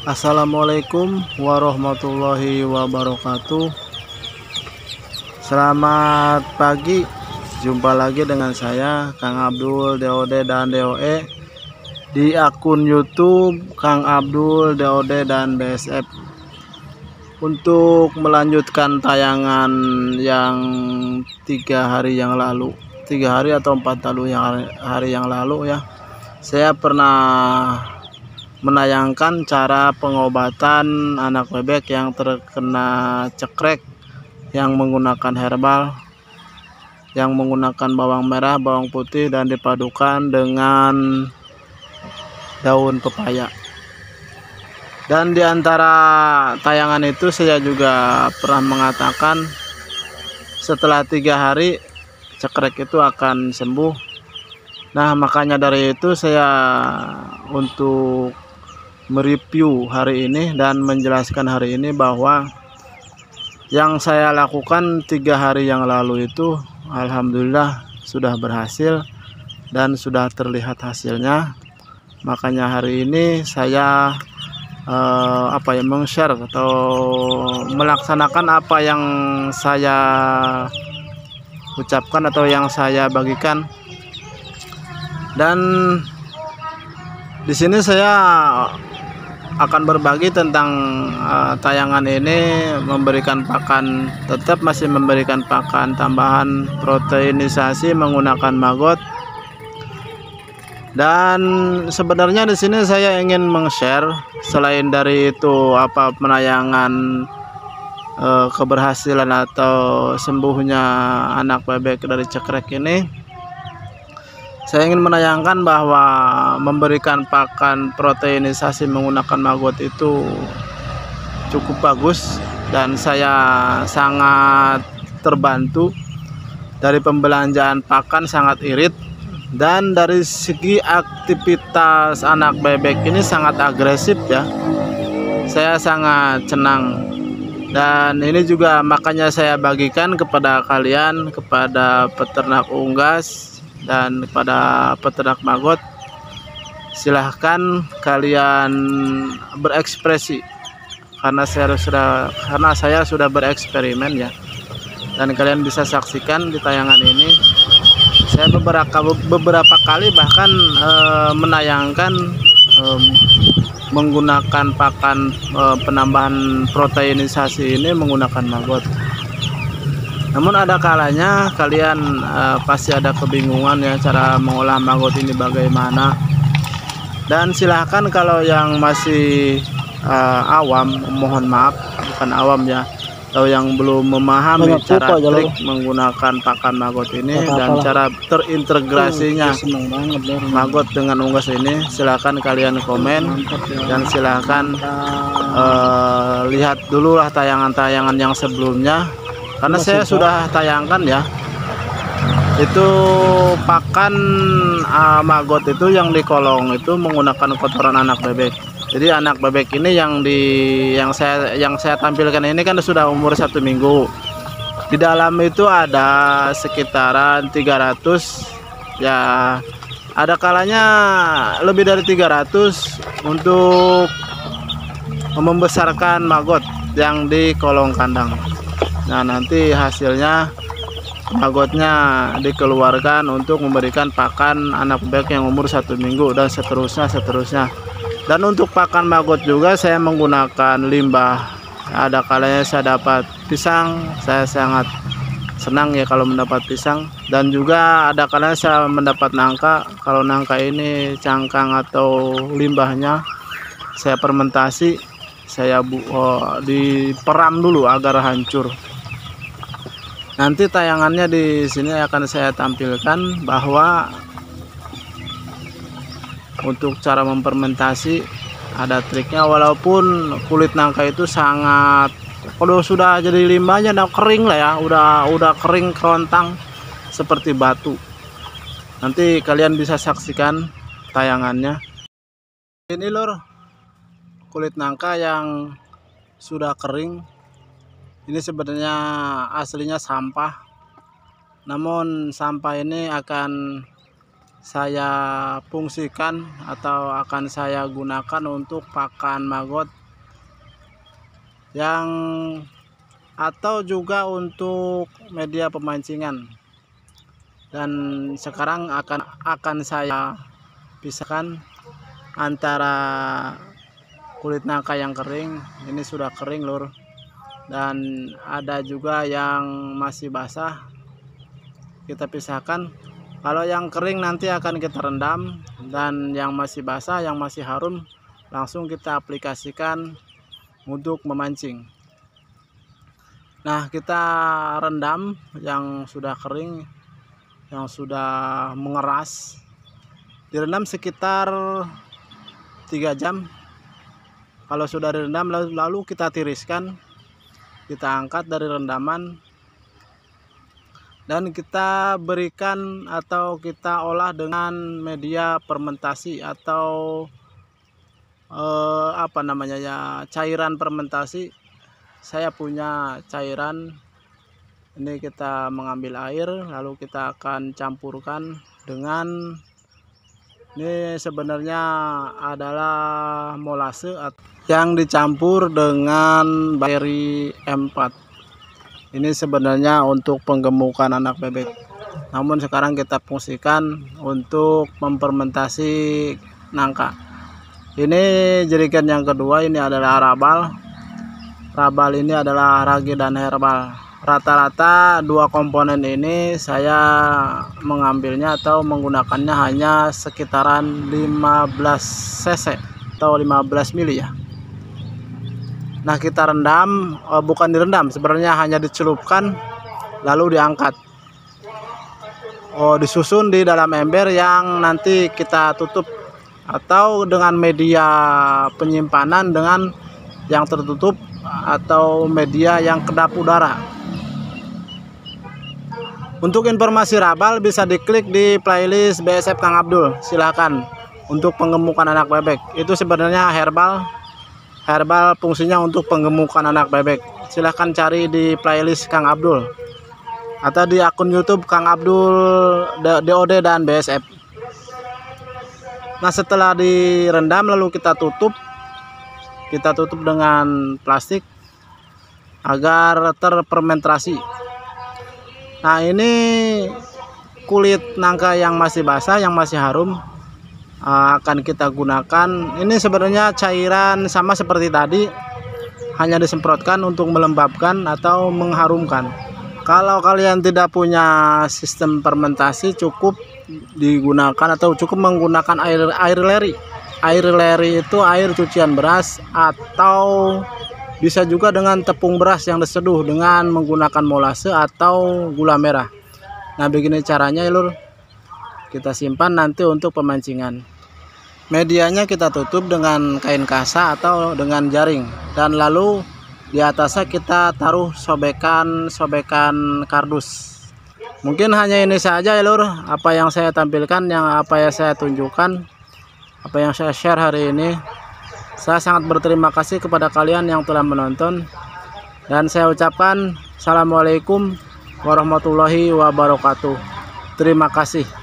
Assalamualaikum warahmatullahi wabarakatuh. Selamat pagi, jumpa lagi dengan saya Kang Abdul DOD dan DOE di akun YouTube Kang Abdul DOD dan BSF, untuk melanjutkan tayangan yang 3 hari yang lalu, 3 hari atau 4 hari yang lalu ya. Saya pernah menayangkan cara pengobatan anak bebek yang terkena cekrek, yang menggunakan herbal, yang menggunakan bawang merah, bawang putih, dan dipadukan dengan daun pepaya. Dan di antara tayangan itu saya juga pernah mengatakan setelah 3 hari cekrek itu akan sembuh. Nah, makanya dari itu saya untuk mereview hari ini dan menjelaskan hari ini bahwa yang saya lakukan 3 hari yang lalu itu alhamdulillah sudah berhasil dan sudah terlihat hasilnya. Makanya hari ini saya meng-share atau melaksanakan apa yang saya ucapkan atau yang saya bagikan. Dan di sini saya akan berbagi tentang tayangan ini, memberikan pakan, tetap masih memberikan pakan tambahan proteinisasi menggunakan maggot. Dan sebenarnya di sini saya ingin meng-share, selain dari itu penayangan keberhasilan atau sembuhnya anak bebek dari cekrek ini, saya ingin menayangkan bahwa memberikan pakan proteinisasi menggunakan maggot itu cukup bagus, dan saya sangat terbantu dari pembelanjaan pakan, sangat irit. Dan dari segi aktivitas anak bebek ini sangat agresif ya, saya sangat senang. Dan ini juga makanya saya bagikan kepada kalian, kepada peternak unggas dan kepada peternak maggot. Silahkan kalian berekspresi, karena saya sudah bereksperimen ya, dan kalian bisa saksikan di tayangan ini. Saya beberapa kali bahkan menayangkan menggunakan pakan penambahan proteinisasi ini menggunakan maggot. Namun ada kalanya kalian pasti ada kebingungan ya, cara mengolah maggot ini bagaimana. Dan silahkan kalau yang masih awam, mohon maaf, bukan awam ya, atau yang belum memahami cara trik menggunakan pakan maggot ini dan cara terintegrasinya maggot dengan unggas ini, silahkan kalian komen dan silahkan lihat dulu lah tayangan-tayangan yang sebelumnya, karena saya sudah tayangkan ya. Itu pakan maggot itu yang dikolong itu menggunakan kotoran anak bebek. Jadi anak bebek ini yang saya tampilkan ini kan sudah umur 1 minggu. Di dalam itu ada sekitaran 300 ya, ada kalanya lebih dari 300 untuk membesarkan maggot yang di kolong kandang. Nah, nanti hasilnya maggotnya dikeluarkan untuk memberikan pakan anak bebek yang umur 1 minggu dan seterusnya. Dan untuk pakan maggot juga saya menggunakan limbah. Ada kalanya saya dapat pisang, saya sangat senang ya kalau mendapat pisang. Dan juga ada kalanya saya mendapat nangka. Kalau nangka ini cangkang atau limbahnya saya fermentasi, saya diperam dulu agar hancur. Nanti tayangannya di sini akan saya tampilkan bahwa untuk cara memfermentasi ada triknya. Walaupun kulit nangka itu sangat, kalau sudah jadi limbahnya udah kering lah ya, udah kering kerontang seperti batu. Nanti kalian bisa saksikan tayangannya. Ini lor, kulit nangka yang sudah kering. Ini sebenarnya aslinya sampah, namun sampah ini akan saya fungsikan atau akan saya gunakan untuk pakan maggot yang atau juga untuk media pemancingan. Dan sekarang akan saya pisahkan antara kulit nangka yang kering, ini sudah kering lur, dan ada juga yang masih basah, kita pisahkan. Kalau yang kering nanti akan kita rendam, dan yang masih basah, yang masih harum langsung kita aplikasikan untuk memancing. Nah, kita rendam yang sudah kering, yang sudah mengeras, direndam sekitar 3 jam. Kalau sudah direndam lalu kita tiriskan, kita angkat dari rendaman, dan kita berikan atau kita olah dengan media fermentasi atau apa namanya ya, cairan fermentasi. Saya punya cairan ini, kita mengambil air lalu kita akan campurkan dengan, ini sebenarnya adalah molase yang dicampur dengan bakteri M4. Ini sebenarnya untuk penggemukan anak bebek, namun sekarang kita fungsikan untuk memfermentasi nangka. Ini jerigen yang kedua, ini adalah rabal. Rabal ini adalah ragi dan herbal. Rata-rata dua komponen ini saya mengambilnya atau menggunakannya hanya sekitaran 15 cc atau 15 mili ya. Nah, kita rendam, bukan direndam, sebenarnya hanya dicelupkan lalu diangkat. Disusun di dalam ember yang nanti kita tutup, atau dengan media penyimpanan dengan yang tertutup atau media yang kedap udara. Untuk informasi rabal bisa diklik di playlist BSF Kang Abdul, silahkan. Untuk penggemukan anak bebek itu sebenarnya herbal fungsinya untuk penggemukan anak bebek. Silahkan cari di playlist Kang Abdul atau di akun YouTube Kang Abdul DOD dan BSF. Nah, setelah direndam lalu kita tutup dengan plastik agar terfermentasi. Nah, ini kulit nangka yang masih basah, yang masih harum akan kita gunakan. Ini sebenarnya cairan sama seperti tadi, hanya disemprotkan untuk melembabkan atau mengharumkan. Kalau kalian tidak punya sistem fermentasi, cukup digunakan atau cukup menggunakan air leri. Air leri itu air cucian beras, atau bisa juga dengan tepung beras yang diseduh dengan menggunakan molase atau gula merah. Nah, begini caranya ya lur. Kita simpan nanti untuk pemancingan. Medianya kita tutup dengan kain kasa atau dengan jaring, dan lalu di atasnya kita taruh sobekan kardus. Mungkin hanya ini saja ya lur, apa yang saya tampilkan, apa yang saya tunjukkan, apa yang saya share hari ini. Saya sangat berterima kasih kepada kalian yang telah menonton, dan saya ucapkan assalamualaikum warahmatullahi wabarakatuh. Terima kasih.